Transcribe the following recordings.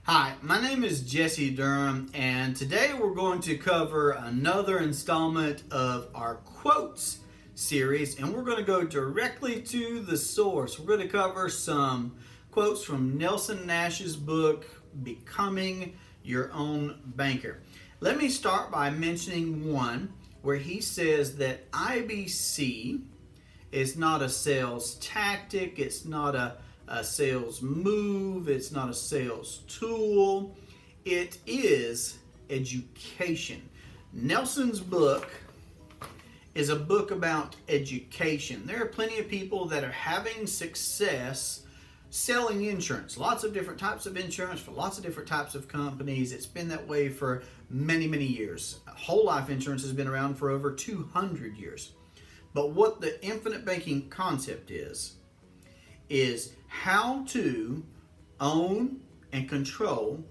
Hi, my name is Jesse Durham, and today we're going to cover another installment of our quotes series, and we're going to go directly to the source. We're going to cover some quotes from Nelson Nash's book, Becoming Your Own Banker. Let me start by mentioning one where he says that IBC is not a sales tactic, it's not a sales move, it's not a sales tool, it is education. Nelson's book is a book about education. There are plenty of people that are having success selling insurance, lots of different types of insurance for lots of different types of companies. It's been that way for many, many years. Whole life insurance has been around for over 200 years. But what the infinite banking concept is how to own and control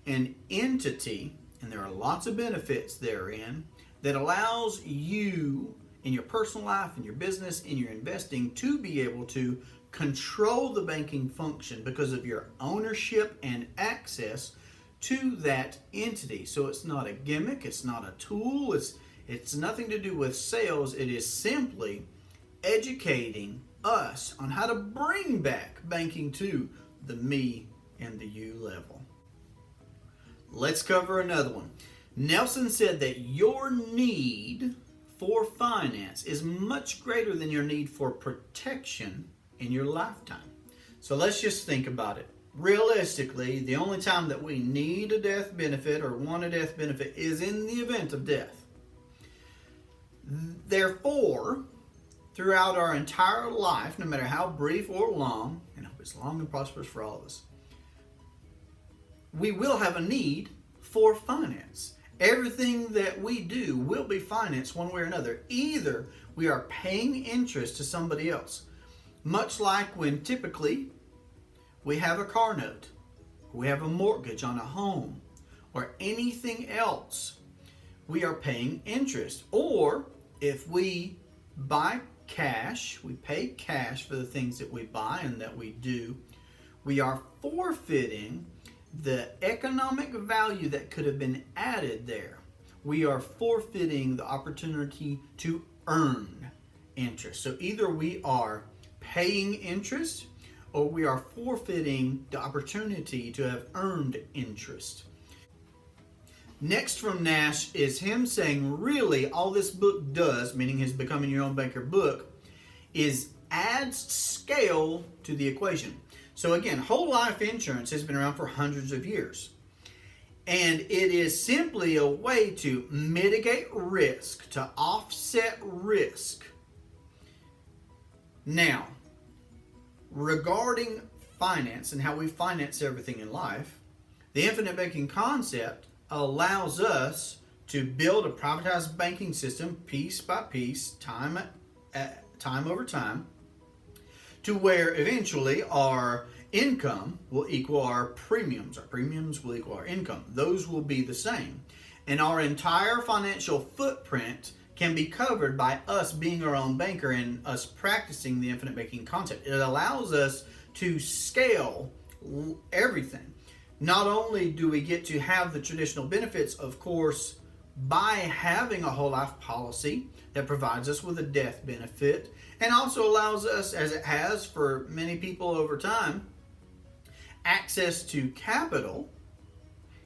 an entity, and there are lots of benefits therein, that allows you in your personal life, in your business, in your investing to be able to control the banking function because of your ownership and access to that entity. So it's not a gimmick, it's not a tool, it's nothing to do with sales. It is simply educating us on how to bring back banking to the me and the you level. Let's cover another one. Nelson said that your need for finance is much greater than your need for protection in your lifetime. So let's just think about it. Realistically, the only time that we need a death benefit or want a death benefit is in the event of death. Therefore, throughout our entire life, no matter how brief or long, and I hope it's long and prosperous for all of us, we will have a need for finance. Everything that we do will be financed one way or another. Either we are paying interest to somebody else, much like when typically we have a car note, we have a mortgage on a home, or anything else, we are paying interest. Or if we buy cash, we pay cash for the things that we buy and that we do, we are forfeiting the economic value that could have been added there. We are forfeiting the opportunity to earn interest. So either we are paying interest or we are forfeiting the opportunity to have earned interest. Next from Nash is him saying really all this book does, meaning his Becoming Your Own Banker book, is adds scale to the equation. So again, whole life insurance has been around for hundreds of years. And it is simply a way to mitigate risk, to offset risk. Now, regarding finance and how we finance everything in life, the infinite banking concept allows us to build a privatized banking system piece by piece, time over time, to where eventually our income will equal our premiums. Our premiums will equal our income. Those will be the same. And our entire financial footprint can be covered by us being our own banker and us practicing the infinite banking concept. It allows us to scale everything. Not only do we get to have the traditional benefits, of course, by having a whole life policy that provides us with a death benefit and also allows us, as it has for many people over time, access to capital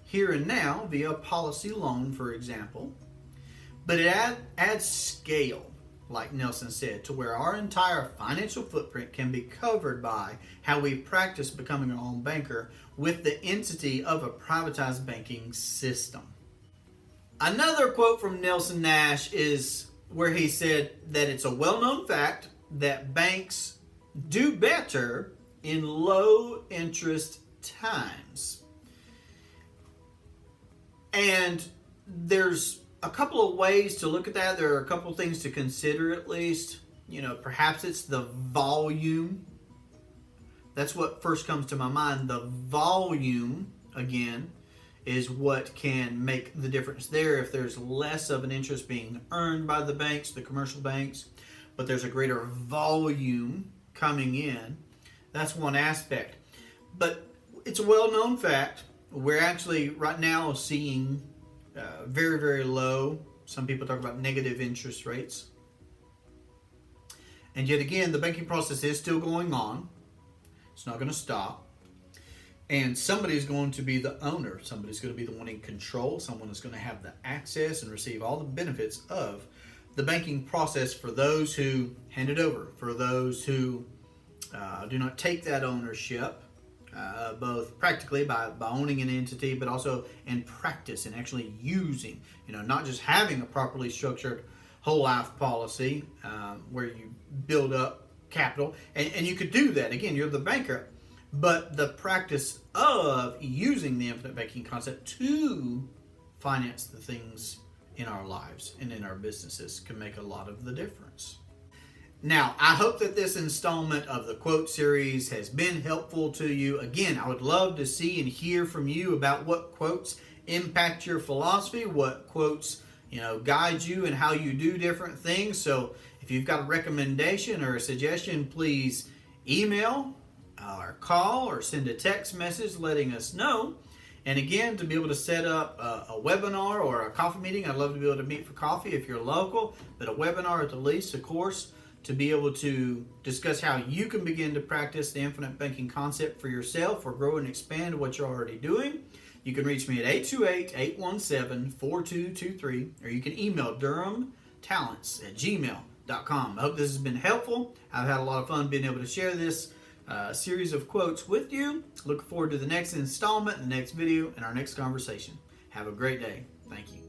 here and now via policy loan, for example. But it adds scale, like Nelson said, to where our entire financial footprint can be covered by how we practice becoming our own banker with the entity of a privatized banking system. Another quote from Nelson Nash is where he said that it's a well-known fact that banks do better in low interest times. And there's a couple of ways to look at that. There are a couple of things to consider at least. Perhaps it's the volume. That's what first comes to my mind. The volume, again, is what can make the difference there. If there's less of an interest being earned by the banks, the commercial banks, but there's a greater volume coming in, that's one aspect. But it's a well-known fact we're actually right now seeing very, very low. Some people talk about negative interest rates. And yet again, the banking process is still going on. It's not going to stop. And somebody's going to be the owner. Somebody's going to be the one in control. Someone is going to have the access and receive all the benefits of the banking process for those who hand it over, for those who do not take that ownership, both practically by owning an entity, but also in practice and actually using, not just having a properly structured whole life policy where you build up capital. And you could do that. Again, you're the banker. But the practice of using the infinite banking concept to finance the things in our lives and in our businesses can make a lot of the difference. Now, I hope that this installment of the quote series has been helpful to you. Again, I would love to see and hear from you about what quotes impact your philosophy, what quotes guide you and how you do different things. So if you've got a recommendation or a suggestion, please email or call or send a text message letting us know. And again, to be able to set up a webinar or a coffee meeting, I'd love to be able to meet for coffee if you're local, but a webinar at the least, of course, to be able to discuss how you can begin to practice the infinite banking concept for yourself or grow and expand what you're already doing. You can reach me at 828-817-4223, or you can email durhamtalents@gmail.com. I hope this has been helpful. I've had a lot of fun being able to share this series of quotes with you. Look forward to the next installment, the next video, and our next conversation. Have a great day. Thank you.